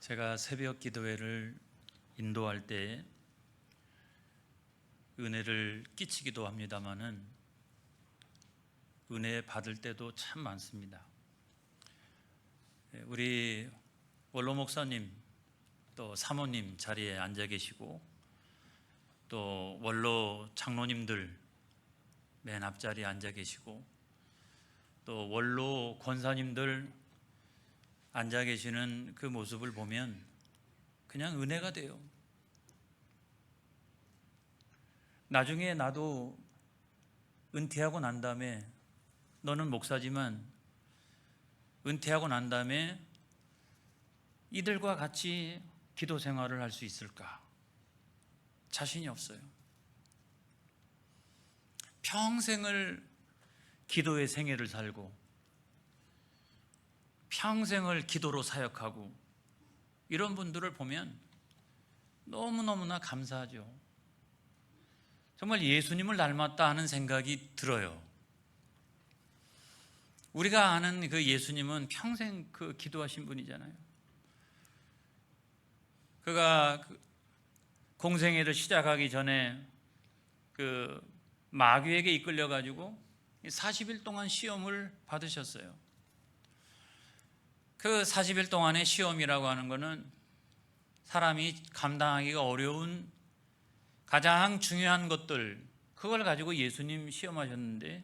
제가 새벽 기도회를 인도할 때 은혜를 끼치기도 합니다마는 은혜 받을 때도 참 많습니다. 우리 원로 목사님 또 사모님 자리에 앉아 계시고 또 원로 장로님들 맨 앞자리에 앉아 계시고 또 원로 권사님들 앉아 계시는 그 모습을 보면 그냥 은혜가 돼요. 나중에 나도 은퇴하고 난 다음에 너는 목사지만 은퇴하고 난 다음에 이들과 같이 기도 생활을 할 수 있을까? 자신이 없어요. 평생을 기도의 생애를 살고 평생을 기도로 사역하고 이런 분들을 보면 너무너무나 감사하죠. 정말 예수님을 닮았다 하는 생각이 들어요. 우리가 아는 그 예수님은 평생 그 기도하신 분이잖아요. 그가 공생애를 시작하기 전에 그 마귀에게 이끌려 가지고 40일 동안 시험을 받으셨어요. 그 40일 동안의 시험이라고 하는 것은 사람이 감당하기가 어려운 가장 중요한 것들, 그걸 가지고 예수님 시험하셨는데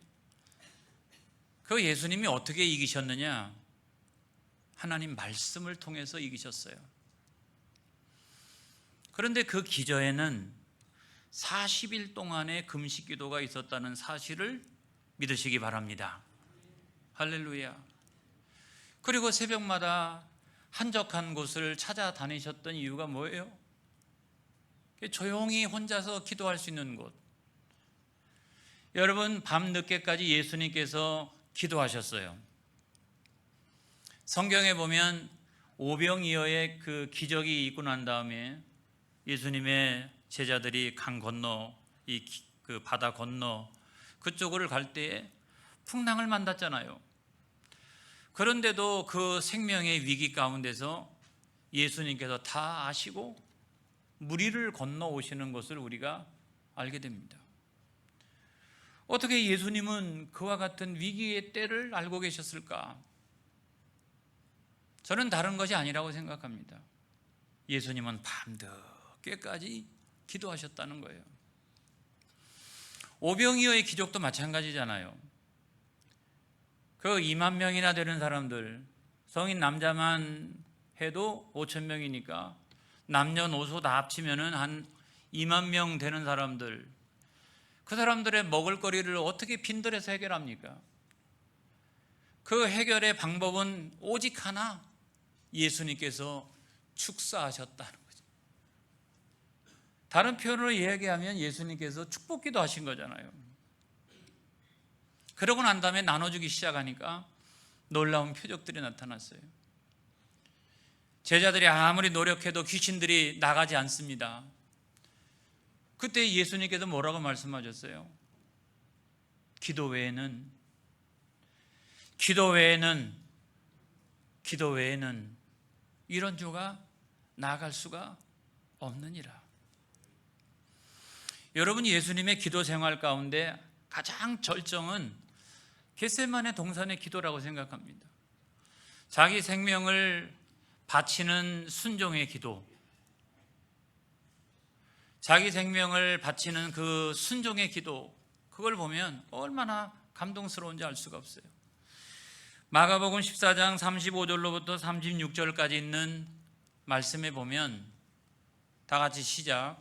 그 예수님이 어떻게 이기셨느냐? 하나님 말씀을 통해서 이기셨어요. 그런데 그 기저에는 40일 동안의 금식 기도가 있었다는 사실을 믿으시기 바랍니다. 할렐루야. 그리고 새벽마다 한적한 곳을 찾아다니셨던 이유가 뭐예요? 조용히 혼자서 기도할 수 있는 곳. 여러분, 밤늦게까지 예수님께서 기도하셨어요. 성경에 보면 오병이어의 그 기적이 있고 난 다음에 예수님의 제자들이 강 건너 그 바다 건너 그쪽을 갈 때에 풍랑을 만났잖아요. 그런데도 그 생명의 위기 가운데서 예수님께서 다 아시고 무리를 건너오시는 것을 우리가 알게 됩니다. 어떻게 예수님은 그와 같은 위기의 때를 알고 계셨을까? 저는 다른 것이 아니라고 생각합니다. 예수님은 밤늦게까지 기도하셨다는 거예요. 오병이어의 기적도 마찬가지잖아요. 그 2만 명이나 되는 사람들, 성인 남자만 해도 5천 명이니까 남녀노소 다 합치면은 한 2만 명 되는 사람들, 그 사람들의 먹을거리를 어떻게 빈들에서 해결합니까? 그 해결의 방법은 오직 하나, 예수님께서 축사하셨다는 거죠. 다른 표현으로 이야기하면 예수님께서 축복기도 하신 거잖아요. 그러고 난 다음에 나눠주기 시작하니까 놀라운 표적들이 나타났어요. 제자들이 아무리 노력해도 귀신들이 나가지 않습니다. 그때 예수님께서 뭐라고 말씀하셨어요? 기도 외에는 이런 조가 나아갈 수가 없느니라. 여러분, 예수님의 기도 생활 가운데 가장 절정은 겟세마네 동산의 기도라고 생각합니다. 자기 생명을 바치는 순종의 기도, 자기 생명을 바치는 그 순종의 기도, 그걸 보면 얼마나 감동스러운지 알 수가 없어요. 마가복음 14장 35절로부터 36절까지 있는 말씀에 보면 다 같이 시작.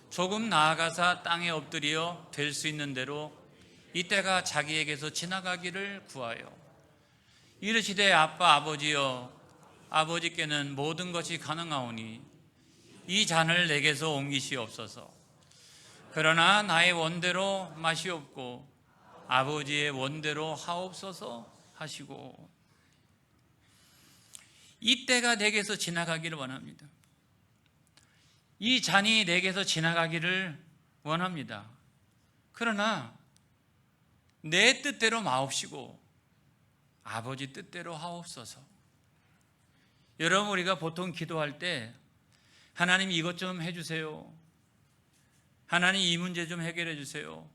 조금 나아가사 땅에 엎드려 될 수 있는 대로 이때가 자기에게서 지나가기를 구하여 이르시되 아빠 아버지여, 아버지께는 모든 것이 가능하오니 이 잔을 내게서 옮기시옵소서. 그러나 나의 원대로 마시옵고 아버지의 원대로 하옵소서 하시고, 이 때가 내게서 지나가기를 원합니다. 이 잔이 내게서 지나가기를 원합니다. 그러나 내 뜻대로 마옵시고 아버지 뜻대로 하옵소서. 여러분, 우리가 보통 기도할 때 하나님 이것 좀 해주세요, 하나님 이 문제 좀 해결해 주세요,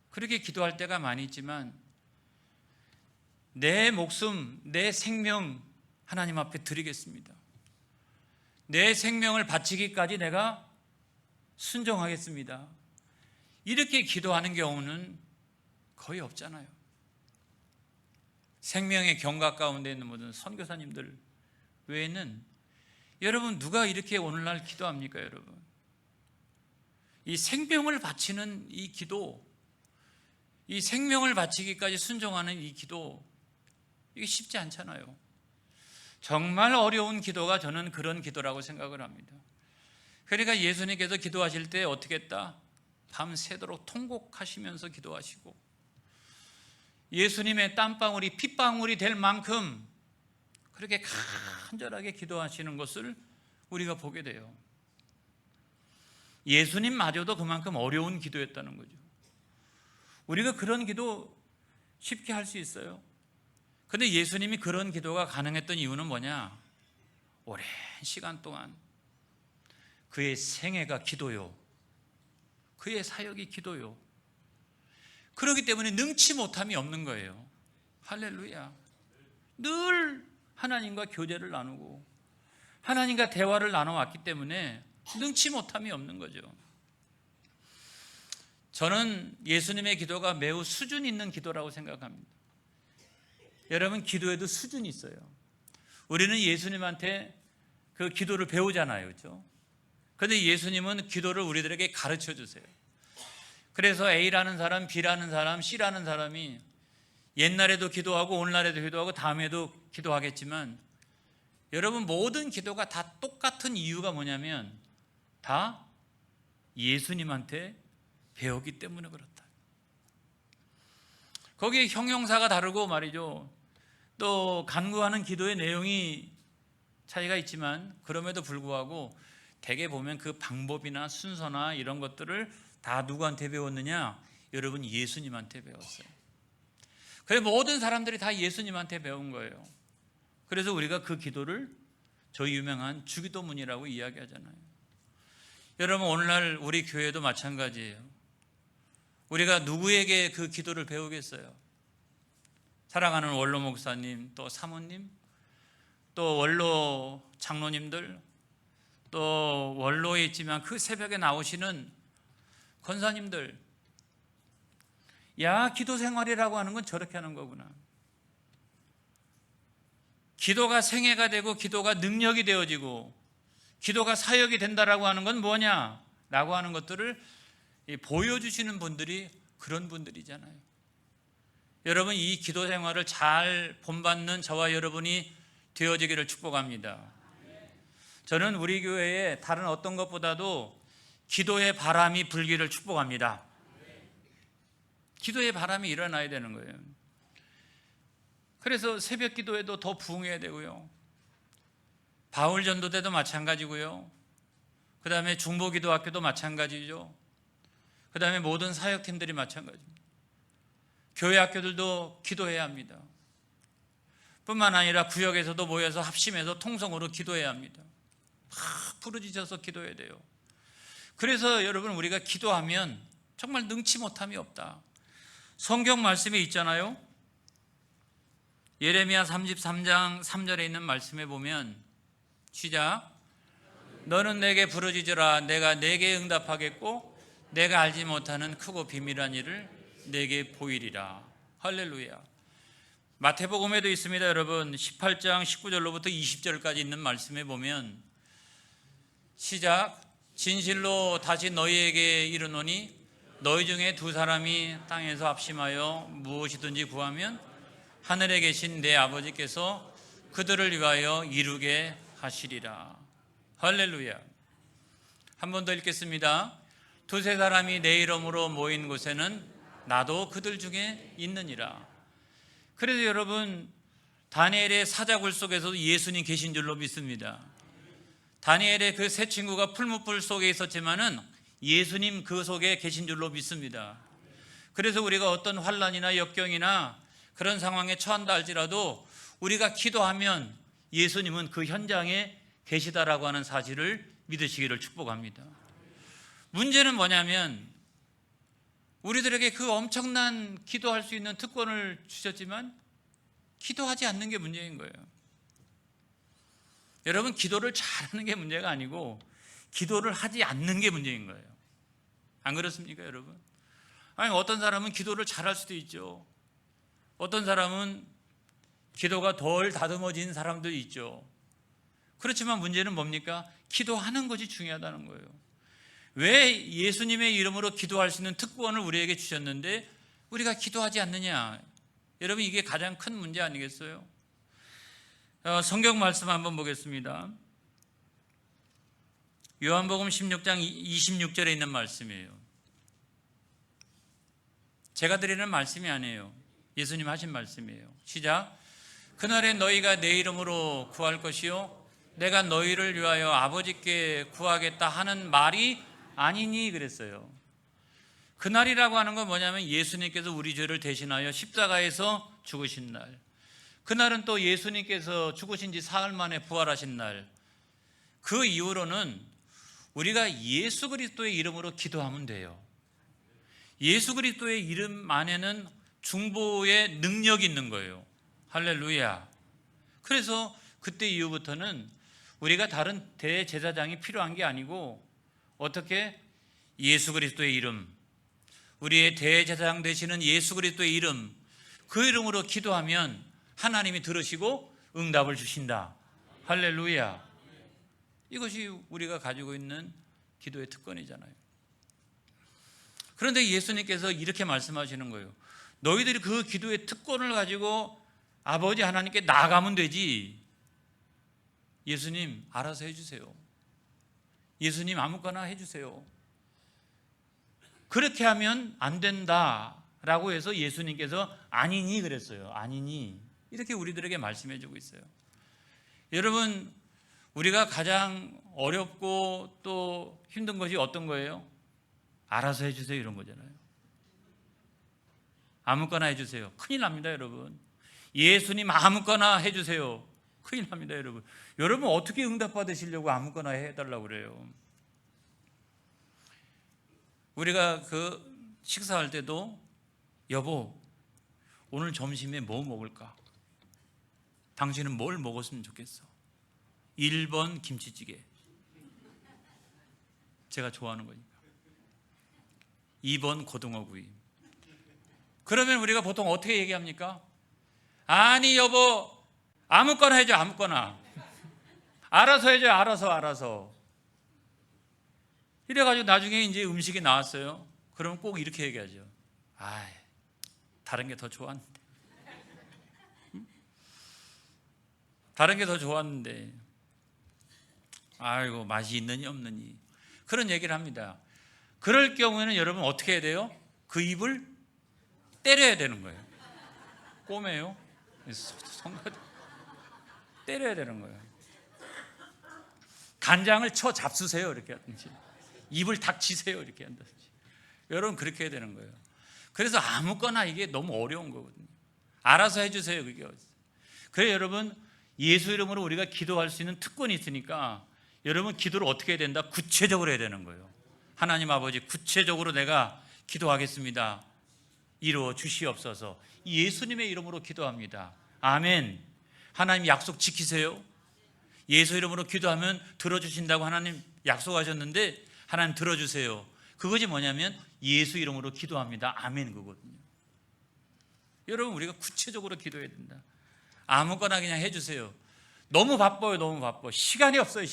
그렇게 기도할 때가 많이 있지만 내 목숨, 내 생명 하나님 앞에 드리겠습니다, 내 생명을 바치기까지 내가 순종하겠습니다, 이렇게 기도하는 경우는 거의 없잖아요. 생명의 경각 가운데 있는 모든 선교사님들 외에는 여러분, 누가 이렇게 오늘날 기도합니까? 여러분, 이 생명을 바치는 이 기도, 이 생명을 바치기까지 순종하는 이 기도, 이게 쉽지 않잖아요. 정말 어려운 기도가 저는 그런 기도라고 생각을 합니다. 그러니까 예수님께서 기도하실 때 어떻게 했다? 밤새도록 통곡하시면서 기도하시고, 예수님의 땀방울이 핏방울이 될 만큼 그렇게 간절하게 기도하시는 것을 우리가 보게 돼요. 예수님마저도 그만큼 어려운 기도였다는 거죠. 우리가 그런 기도 쉽게 할 수 있어요? 근데 예수님이 그런 기도가 가능했던 이유는 뭐냐? 오랜 시간 동안 그의 생애가 기도요, 그의 사역이 기도요. 그렇기 때문에 능치 못함이 없는 거예요. 할렐루야. 늘 하나님과 교제를 나누고 하나님과 대화를 나눠왔기 때문에 능치 못함이 없는 거죠. 저는 예수님의 기도가 매우 수준 있는 기도라고 생각합니다. 여러분, 기도에도 수준이 있어요. 우리는 예수님한테 그 기도를 배우잖아요, 그렇죠? 그런데 예수님은 기도를 우리들에게 가르쳐 주세요. 그래서 A라는 사람, B라는 사람, C라는 사람이 옛날에도 기도하고 오늘날에도 기도하고 다음에도 기도하겠지만, 여러분, 모든 기도가 다 똑같은 이유가 뭐냐면 다 예수님한테 배웠기 때문에 그렇다. 거기에 형용사가 다르고 말이죠, 또 간구하는 기도의 내용이 차이가 있지만 그럼에도 불구하고 대개 보면 그 방법이나 순서나 이런 것들을 다 누구한테 배웠느냐? 여러분, 예수님한테 배웠어요. 그래서 모든 사람들이 다 예수님한테 배운 거예요. 그래서 우리가 그 기도를 저희 유명한 주기도문이라고 이야기하잖아요. 여러분, 오늘날 우리 교회도 마찬가지예요. 우리가 누구에게 그 기도를 배우겠어요? 사랑하는 원로 목사님, 또 사모님, 또 원로 장로님들, 또 원로에 있지만 그 새벽에 나오시는 권사님들, 야, 기도 생활이라고 하는 건 저렇게 하는 거구나. 기도가 생애가 되고 기도가 능력이 되어지고 기도가 사역이 된다라고 하는 건 뭐냐? 라고 하는 것들을 보여주시는 분들이 그런 분들이잖아요. 여러분, 이 기도 생활을 잘 본받는 저와 여러분이 되어지기를 축복합니다. 저는 우리 교회에 다른 어떤 것보다도 기도의 바람이 불기를 축복합니다. 기도의 바람이 일어나야 되는 거예요. 그래서 새벽 기도에도 더 부응해야 되고요, 바울 전도 때도 마찬가지고요, 그 다음에 중보기도학교도 마찬가지죠. 그 다음에 모든 사역팀들이 마찬가지입니다. 교회 학교들도 기도해야 합니다. 뿐만 아니라 구역에서도 모여서 합심해서 통성으로 기도해야 합니다. 막 부르짖어서 기도해야 돼요. 그래서 여러분, 우리가 기도하면 정말 능치 못함이 없다. 성경 말씀에 있잖아요. 예레미야 33장 3절에 있는 말씀에 보면, 시작, 너는 내게 부르짖으라. 내가 내게 응답하겠고 내가 알지 못하는 크고 비밀한 일을 내게 보이리라. 할렐루야. 마태복음에도 있습니다. 여러분, 18장 19절로부터 20절까지 있는 말씀에 보면, 시작, 진실로 다시 너희에게 이르노니 너희 중에 두 사람이 땅에서 합심하여 무엇이든지 구하면 하늘에 계신 내 아버지께서 그들을 위하여 이루게 하시리라. 할렐루야. 한 번 더 읽겠습니다. 두세 사람이 내 이름으로 모인 곳에는 나도 그들 중에 있느니라. 그래서 여러분, 다니엘의 사자굴 속에서도 예수님 계신 줄로 믿습니다. 다니엘의 그 세 친구가 풀무불 속에 있었지만은 예수님 그 속에 계신 줄로 믿습니다. 그래서 우리가 어떤 환난이나 역경이나 그런 상황에 처한다 할지라도 우리가 기도하면 예수님은 그 현장에 계시다라고 하는 사실을 믿으시기를 축복합니다. 문제는 뭐냐면 우리들에게 그 엄청난 기도할 수 있는 특권을 주셨지만 기도하지 않는 게 문제인 거예요. 여러분, 기도를 잘하는 게 문제가 아니고 기도를 하지 않는 게 문제인 거예요. 안 그렇습니까, 여러분? 아니, 어떤 사람은 기도를 잘할 수도 있죠. 어떤 사람은 기도가 덜 다듬어진 사람도 있죠. 그렇지만 문제는 뭡니까? 기도하는 것이 중요하다는 거예요. 왜 예수님의 이름으로 기도할 수 있는 특권을 우리에게 주셨는데 우리가 기도하지 않느냐? 여러분, 이게 가장 큰 문제 아니겠어요? 성경 말씀 한번 보겠습니다. 요한복음 16장 26절에 있는 말씀이에요. 제가 드리는 말씀이 아니에요. 예수님 하신 말씀이에요. 시작. 그날에 너희가 내 이름으로 구할 것이요 내가 너희를 위하여 아버지께 구하겠다 하는 말이 아니니 그랬어요. 그날이라고 하는 건 뭐냐면 예수님께서 우리 죄를 대신하여 십자가에서 죽으신 날, 그날은 또 예수님께서 죽으신 지 사흘 만에 부활하신 날, 그 이후로는 우리가 예수 그리스도의 이름으로 기도하면 돼요. 예수 그리스도의 이름 안에는 중보의 능력이 있는 거예요. 할렐루야. 그래서 그때 이후부터는 우리가 다른 대제사장이 필요한 게 아니고 어떻게 예수 그리스도의 이름, 우리의 대제사장 되시는 예수 그리스도의 이름, 그 이름으로 기도하면 하나님이 들으시고 응답을 주신다. 할렐루야. 이것이 우리가 가지고 있는 기도의 특권이잖아요. 그런데 예수님께서 이렇게 말씀하시는 거예요. 너희들이 그 기도의 특권을 가지고 아버지 하나님께 나아가면 되지. 예수님 알아서 해주세요. 예수님 아무거나 해주세요. 그렇게 하면 안 된다라고 해서 예수님께서 아니니 그랬어요. 아니니. 이렇게 우리들에게 말씀해 주고 있어요. 여러분, 우리가 가장 어렵고 또 힘든 것이 어떤 거예요? 알아서 해주세요 이런 거잖아요. 아무거나 해주세요. 큰일 납니다, 여러분. 예수님 아무거나 해주세요. 큰일 납니다, 여러분. 여러분 어떻게 응답받으시려고 아무거나 해달라고 그래요? 우리가 그 식사할 때도 여보, 오늘 점심에 뭐 먹을까? 당신은 뭘 먹었으면 좋겠어? 1번 김치찌개. 제가 좋아하는 거니까. 2번 고등어구이. 그러면 우리가 보통 어떻게 얘기합니까? 아니 여보, 아무거나 해줘, 아무거나. 알아서 해줘, 알아서. 이래가지고 나중에 이제 음식이 나왔어요. 그러면 꼭 이렇게 얘기하죠. 아이, 다른 게 더 좋았는데. 다른 게 더 좋았는데. 아이고, 맛이 있느니 없느니. 그런 얘기를 합니다. 그럴 경우에는 여러분 어떻게 해야 돼요? 그 입을 때려야 되는 거예요. 꼬매요. 때려야 되는 거예요. 간장을 쳐 잡수세요 이렇게 하든지, 입을 닥치세요 이렇게 한다든지. 여러분 그렇게 해야 되는 거예요. 그래서 아무거나 이게 너무 어려운 거거든요. 알아서 해주세요 그게. 그래서 여러분 예수 이름으로 우리가 기도할 수 있는 특권이 있으니까 여러분 기도를 어떻게 해야 된다? 구체적으로 해야 되는 거예요. 하나님 아버지, 구체적으로 내가 기도하겠습니다. 이루어 주시옵소서. 예수님의 이름으로 기도합니다. 아멘. 하나님 약속 지키세요. 예수 이름으로 기도하면 들어주신다고 하나님 약속하셨는데 하나님 들어주세요. 그것이 뭐냐면 예수 이름으로 기도합니다. 아멘 그거거든요. 여러분 우리가 구체적으로 기도해야 된다. 아무거나 그냥 해주세요. 너무 바빠요. 너무 바빠. 시간이 없어요.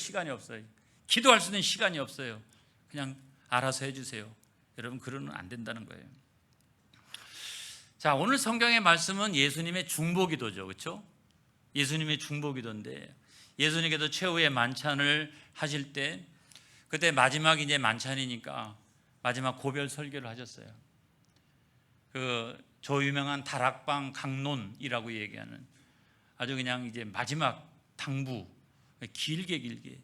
기도할 수 있는 시간이 없어요. 그냥 알아서 해주세요. 여러분 그러면 안 된다는 거예요. 자, 오늘 성경의 말씀은 예수님의 중보기도죠. 그렇죠? 예수님의 중보기도인데 예수님께서 최후의 만찬을 하실 때 그때 마지막 이제 만찬이니까 마지막 고별 설교를 하셨어요. 저 유명한 다락방 강론이라고 얘기하는 아주 그냥 이제 마지막 당부 길게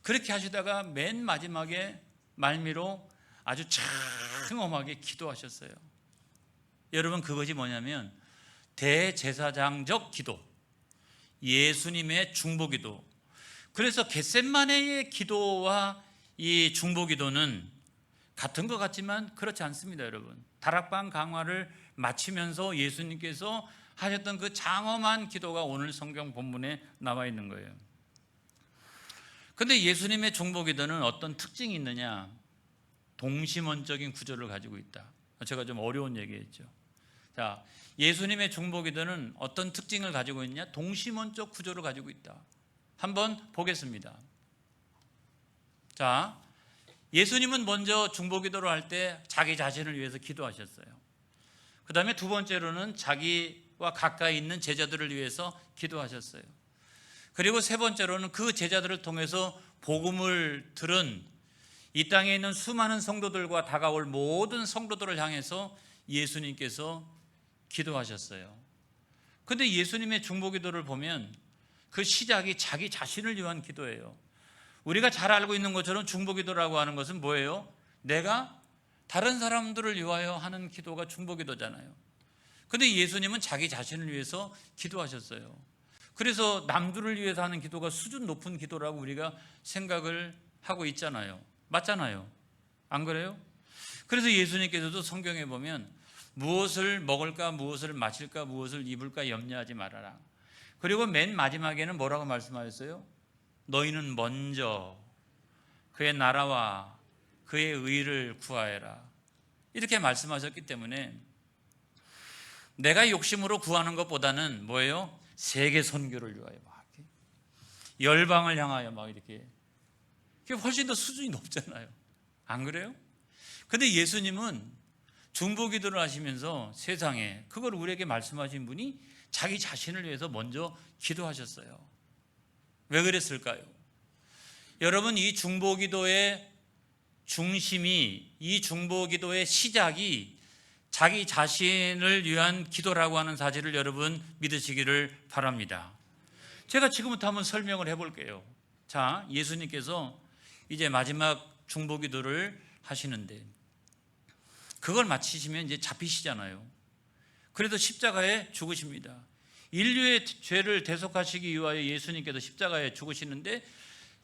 그렇게 하시다가 맨 마지막에 말미로 아주 장엄하게 기도하셨어요. 여러분 그것이 뭐냐면 대제사장적 기도, 예수님의 중보기도. 그래서 겟셋마네의 기도와 이 중보기도는 같은 것 같지만 그렇지 않습니다, 여러분. 다락방 강화를 마치면서 예수님께서 하셨던 그 장엄한 기도가 오늘 성경 본문에 나와 있는 거예요. 그런데 예수님의 중보기도는 어떤 특징이 있느냐? 동심원적인 구조를 가지고 있다. 제가 좀 어려운 얘기했죠. 자, 예수님의 중보기도는 어떤 특징을 가지고 있냐? 동심원적 구조를 가지고 있다. 한번 보겠습니다. 자, 예수님은 먼저 중보기도를 할 때 자기 자신을 위해서 기도하셨어요. 그 다음에 두 번째로는 자기와 가까이 있는 제자들을 위해서 기도하셨어요. 그리고 세 번째로는 그 제자들을 통해서 복음을 들은 이 땅에 있는 수많은 성도들과 다가올 모든 성도들을 향해서 예수님께서 기도하셨어요. 그런데 예수님의 중보기도를 보면 그 시작이 자기 자신을 위한 기도예요. 우리가 잘 알고 있는 것처럼 중보기도라고 하는 것은 뭐예요? 내가 다른 사람들을 위하여 하는 기도가 중보기도잖아요. 그런데 예수님은 자기 자신을 위해서 기도하셨어요. 그래서 남들을 위해서 하는 기도가 수준 높은 기도라고 우리가 생각을 하고 있잖아요. 맞잖아요. 안 그래요? 그래서 예수님께서도 성경에 보면 무엇을 먹을까, 무엇을 마실까, 무엇을 입을까 염려하지 말아라. 그리고 맨 마지막에는 뭐라고 말씀하셨어요? 너희는 먼저 그의 나라와 그의 의를 구하여라. 이렇게 말씀하셨기 때문에 내가 욕심으로 구하는 것보다는 뭐예요? 세계 선교를 위하여 막 열방을 향하여 막 이렇게, 그게 훨씬 더 수준이 높잖아요. 안 그래요? 근데 예수님은 중보기도를 하시면서 세상에 그걸 우리에게 말씀하신 분이 자기 자신을 위해서 먼저 기도하셨어요. 왜 그랬을까요? 여러분, 이 중보기도의 중심이, 이 중보기도의 시작이 자기 자신을 위한 기도라고 하는 사실을 여러분 믿으시기를 바랍니다. 제가 지금부터 한번 설명을 해볼게요. 자, 예수님께서 이제 마지막 중보기도를 하시는데 그걸 마치시면 이제 잡히시잖아요. 그래서 십자가에 죽으십니다. 인류의 죄를 대속하시기 위하여 예수님께서 십자가에 죽으시는데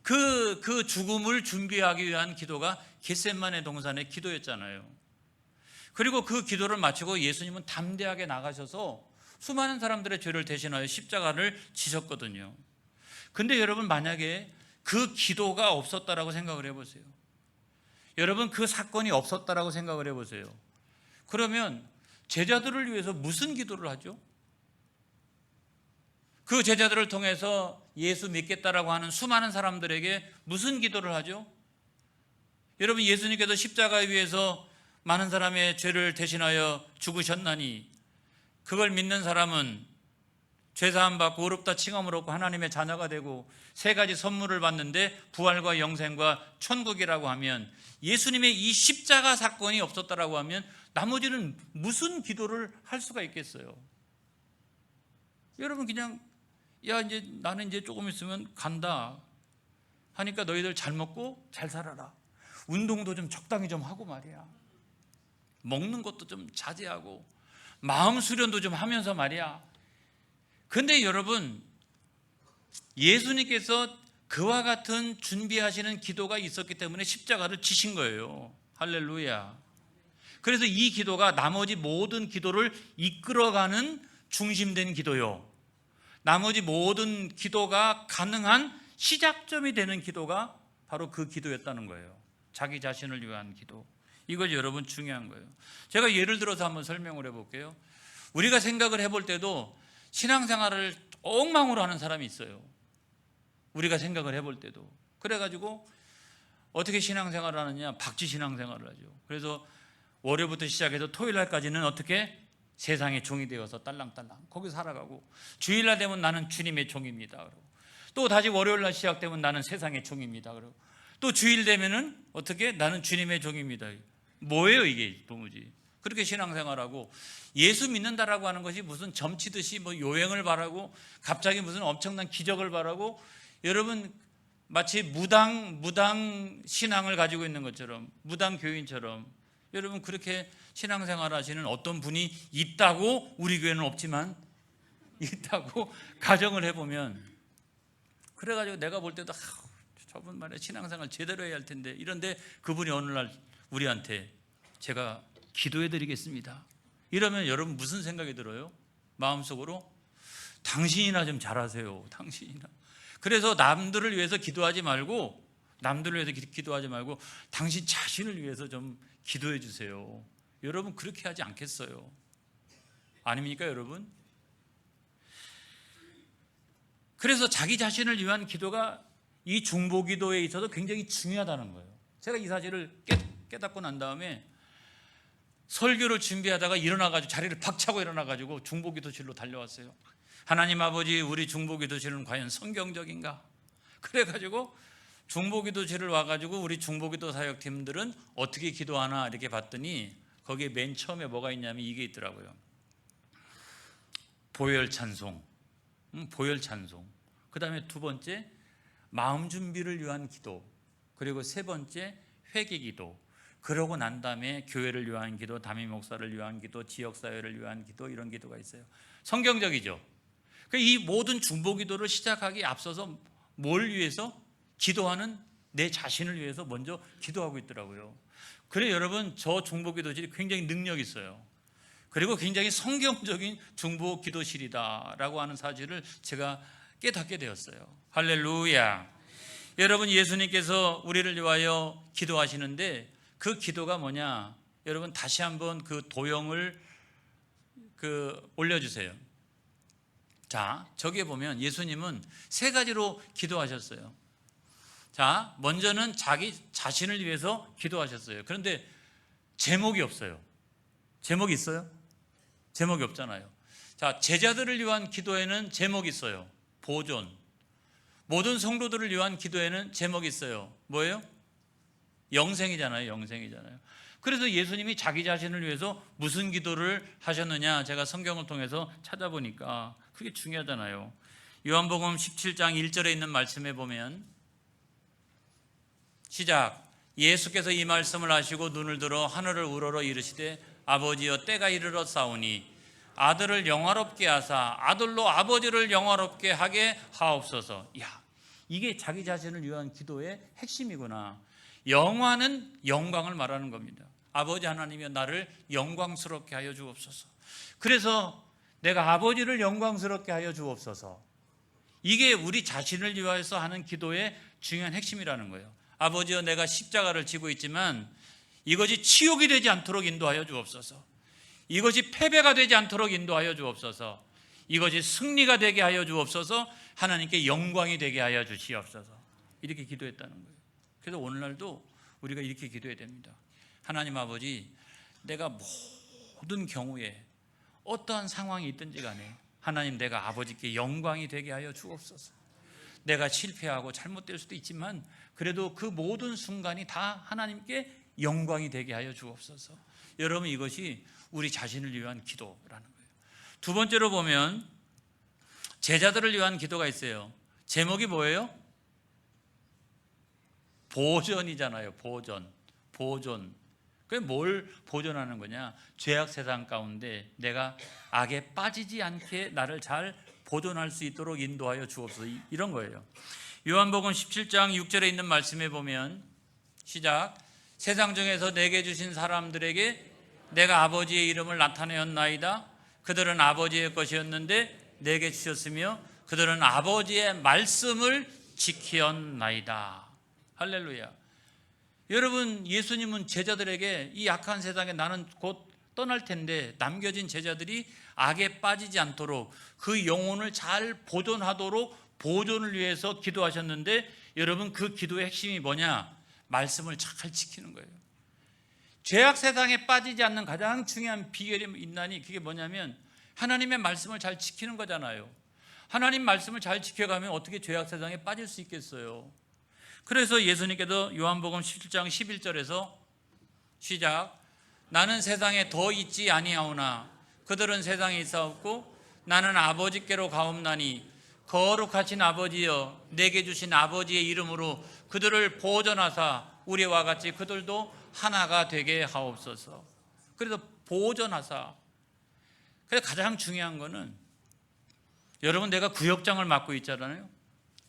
그 죽음을 준비하기 위한 기도가 겟셋마네 동산의 기도였잖아요. 그리고 그 기도를 마치고 예수님은 담대하게 나가셔서 수많은 사람들의 죄를 대신하여 십자가를 지셨거든요. 근데 여러분, 만약에 그 기도가 없었다라고 생각을 해보세요. 여러분, 그 사건이 없었다라고 생각을 해보세요. 그러면 제자들을 위해서 무슨 기도를 하죠? 그 제자들을 통해서 예수 믿겠다라고 하는 수많은 사람들에게 무슨 기도를 하죠? 여러분, 예수님께서 십자가 위에서 많은 사람의 죄를 대신하여 죽으셨나니 그걸 믿는 사람은 죄사함 받고 의롭다 칭함을 얻고 하나님의 자녀가 되고 세 가지 선물을 받는데 부활과 영생과 천국이라고 하면, 예수님의 이 십자가 사건이 없었다라고 하면 나머지는 무슨 기도를 할 수가 있겠어요? 여러분, 그냥 이제 나는 이제 조금 있으면 간다 하니까 너희들 잘 먹고 잘 살아라, 운동도 좀 적당히 좀 하고 말이야, 먹는 것도 좀 자제하고 마음 수련도 좀 하면서 말이야. 근데 여러분, 예수님께서 그와 같은 준비하시는 기도가 있었기 때문에 십자가를 지신 거예요. 할렐루야. 그래서 이 기도가 나머지 모든 기도를 이끌어가는 중심된 기도요, 나머지 모든 기도가 가능한 시작점이 되는 기도가 바로 그 기도였다는 거예요. 자기 자신을 위한 기도. 이것이 여러분 중요한 거예요. 제가 예를 들어서 한번 설명을 해볼게요. 우리가 생각을 해볼 때도 신앙생활을 엉망으로 하는 사람이 있어요. 우리가 생각을 해볼 때도. 그래가지고 어떻게 신앙생활을 하느냐? 박쥐 신앙생활을 하죠. 그래서 월요일부터 시작해서 토요일날까지는 어떻게? 세상의 종이 되어서 딸랑딸랑 거기서 살아가고, 주일날 되면 나는 주님의 종입니다 그러고, 또 다시 월요일날 시작되면 나는 세상의 종입니다 그러고, 또 주일 되면은 어떻게? 나는 주님의 종입니다. 뭐예요 이게 도무지? 그렇게 신앙생활하고 예수 믿는다라고 하는 것이 무슨 점치듯이 뭐 요행을 바라고 갑자기 무슨 엄청난 기적을 바라고, 여러분 마치 무당 신앙을 가지고 있는 것처럼, 무당 교인처럼 여러분 그렇게 신앙생활 하시는 어떤 분이 있다고 우리 교회는 없지만 있다고 가정을 해보면, 그래가지고 내가 볼 때도 저분 말에 신앙생활 제대로 해야 할 텐데, 이런데 그분이 어느 날 우리한테 제가 기도해 드리겠습니다 이러면 여러분 무슨 생각이 들어요? 마음속으로 당신이나 좀 잘하세요. 당신이나. 그래서 남들을 위해서 기도하지 말고 당신 자신을 위해서 좀 기도해 주세요. 여러분 그렇게 하지 않겠어요? 아닙니까 여러분? 그래서 자기 자신을 위한 기도가 이 중보기도에 있어서 굉장히 중요하다는 거예요. 제가 이 사실을 깨닫고 난 다음에 설교를 준비하다가 일어나가지고 자리를 박차고 일어나가지고 중보기도실로 달려왔어요. 하나님 아버지, 우리 중보기도실은 과연 성경적인가? 그래가지고 중보기도실을 와가지고 우리 중보기도 사역팀들은 어떻게 기도하나 이렇게 봤더니 거기에 맨 처음에 뭐가 있냐면 이게 있더라고요. 보혈 찬송, 그 다음에 두 번째 마음 준비를 위한 기도, 그리고 세 번째 회개 기도, 그러고 난 다음에 교회를 위한 기도, 담임 목사를 위한 기도, 지역사회를 위한 기도, 이런 기도가 있어요. 성경적이죠. 이 모든 중보기도를 시작하기에 앞서서 뭘 위해서? 기도하는 내 자신을 위해서 먼저 기도하고 있더라고요. 그래 여러분, 저 중보기도실이 굉장히 능력 있어요. 그리고 굉장히 성경적인 중보기도실이다라고 하는 사실을 제가 깨닫게 되었어요. 할렐루야. 여러분, 예수님께서 우리를 위하여 기도하시는데 그 기도가 뭐냐? 여러분 다시 한번 그 도형을 올려주세요. 자, 저기에 보면 예수님은 세 가지로 기도하셨어요. 자, 먼저는 자기 자신을 위해서 기도하셨어요. 그런데 제목이 없어요. 제목이 있어요? 제목이 없잖아요. 자, 제자들을 위한 기도에는 제목이 있어요. 보존. 모든 성도들을 위한 기도에는 제목이 있어요. 뭐예요? 영생이잖아요. 그래서 예수님이 자기 자신을 위해서 무슨 기도를 하셨느냐, 제가 성경을 통해서 찾아보니까 그게 중요하잖아요. 요한복음 17장 1절에 있는 말씀에 보면, 시작. 예수께서 이 말씀을 하시고 눈을 들어 하늘을 우러러 이르시되 아버지여, 때가 이르러 싸우니 아들을 영화롭게 하사 아들로 아버지를 영화롭게 하게 하옵소서. 야, 이게 자기 자신을 위한 기도의 핵심이구나. 영화는 영광을 말하는 겁니다. 아버지 하나님이여, 나를 영광스럽게 하여 주옵소서. 그래서 내가 아버지를 영광스럽게 하여 주옵소서, 이게 우리 자신을 위해서 하는 기도의 중요한 핵심이라는 거예요. 아버지여, 내가 십자가를 지고 있지만 이것이 치욕이 되지 않도록 인도하여 주옵소서. 이것이 패배가 되지 않도록 인도하여 주옵소서. 이것이 승리가 되게 하여 주옵소서. 하나님께 영광이 되게 하여 주시옵소서. 이렇게 기도했다는 거예요. 그래서 오늘날도 우리가 이렇게 기도해야 됩니다. 하나님 아버지, 내가 모든 경우에 어떠한 상황이 있든지 간에 하나님, 내가 아버지께 영광이 되게 하여 주옵소서. 내가 실패하고 잘못될 수도 있지만 그래도 그 모든 순간이 다 하나님께 영광이 되게 하여 주옵소서. 여러분, 이것이 우리 자신을 위한 기도라는 거예요. 두 번째로 보면 제자들을 위한 기도가 있어요. 제목이 뭐예요? 보존이잖아요. 보존. 그게 뭘 보존하는 거냐? 죄악 세상 가운데 내가 악에 빠지지 않게 나를 잘 보존할 수 있도록 인도하여 주옵소서, 이런 거예요. 요한복음 17장 6절에 있는 말씀에 보면, 시작. 세상 중에서 내게 주신 사람들에게 내가 아버지의 이름을 나타내었나이다. 그들은 아버지의 것이었는데 내게 주셨으며 그들은 아버지의 말씀을 지키었나이다. 할렐루야. 여러분, 예수님은 제자들에게 이 악한 세상에 나는 곧 떠날 텐데 남겨진 제자들이 악에 빠지지 않도록 그 영혼을 잘 보존하도록 보존을 위해서 기도하셨는데, 여러분, 그 기도의 핵심이 뭐냐? 말씀을 잘 지키는 거예요. 죄악 세상에 빠지지 않는 가장 중요한 비결이 있나니 그게 뭐냐면 하나님의 말씀을 잘 지키는 거잖아요. 하나님 말씀을 잘 지켜가면 어떻게 죄악 세상에 빠질 수 있겠어요? 그래서 예수님께서 요한복음 17장 11절에서, 시작. 나는 세상에 더 있지 아니하오나 그들은 세상에 있사옵고 나는 아버지께로 가옵나니 거룩하신 아버지여, 내게 주신 아버지의 이름으로 그들을 보존하사 우리와 같이 그들도 하나가 되게 하옵소서. 그래서 보존하사. 그래서 가장 중요한 거는 여러분, 내가 구역장을 맡고 있잖아요.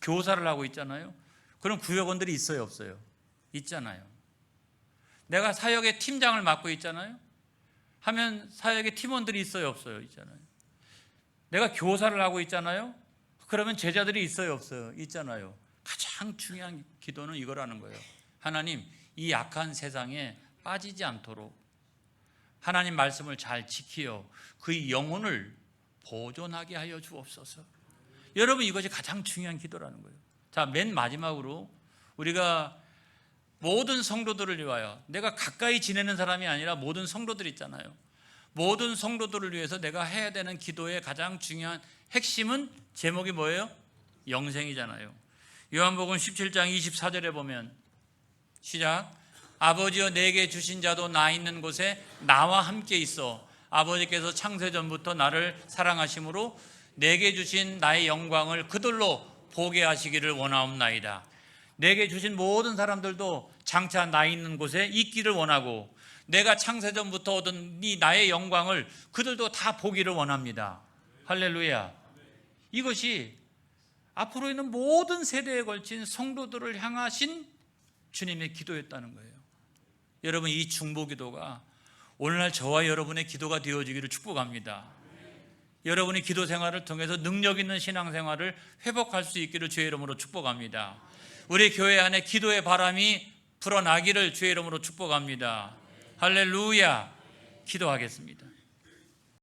교사를 하고 있잖아요. 그럼 구역원들이 있어요, 없어요? 있잖아요. 내가 사역의 팀장을 맡고 있잖아요. 하면 사역의 팀원들이 있어요, 없어요? 있잖아요. 내가 교사를 하고 있잖아요. 그러면 제자들이 있어요, 없어요? 있잖아요. 가장 중요한 기도는 이거라는 거예요. 하나님, 이 악한 세상에 빠지지 않도록 하나님 말씀을 잘 지키어 그의 영혼을 보존하게 하여 주옵소서. 여러분, 이것이 가장 중요한 기도라는 거예요. 자, 맨 마지막으로 우리가 모든 성도들을 위하여, 내가 가까이 지내는 사람이 아니라 모든 성도들 있잖아요. 모든 성도들을 위해서 내가 해야 되는 기도의 가장 중요한 핵심은 제목이 뭐예요? 영생이잖아요. 요한복음 17장 24절에 보면 시작. 아버지여 내게 주신 자도 나 있는 곳에 나와 함께 있어 아버지께서 창세전부터 나를 사랑하심으로 내게 주신 나의 영광을 그들로 보게 하시기를 원하옵나이다. 내게 주신 모든 사람들도 장차 나 있는 곳에 있기를 원하고 내가 창세전부터 얻은 이 나의 영광을 그들도 다 보기를 원합니다. 할렐루야. 이것이 앞으로 있는 모든 세대에 걸친 성도들을 향하신 주님의 기도였다는 거예요. 여러분, 이 중보기도가 오늘날 저와 여러분의 기도가 되어지기를 축복합니다. 여러분이 기도 생활을 통해서 능력 있는 신앙생활을 회복할 수 있기를 주의 이름으로 축복합니다. 우리 교회 안에 기도의 바람이 불어나기를 주의 이름으로 축복합니다. 할렐루야. 기도하겠습니다.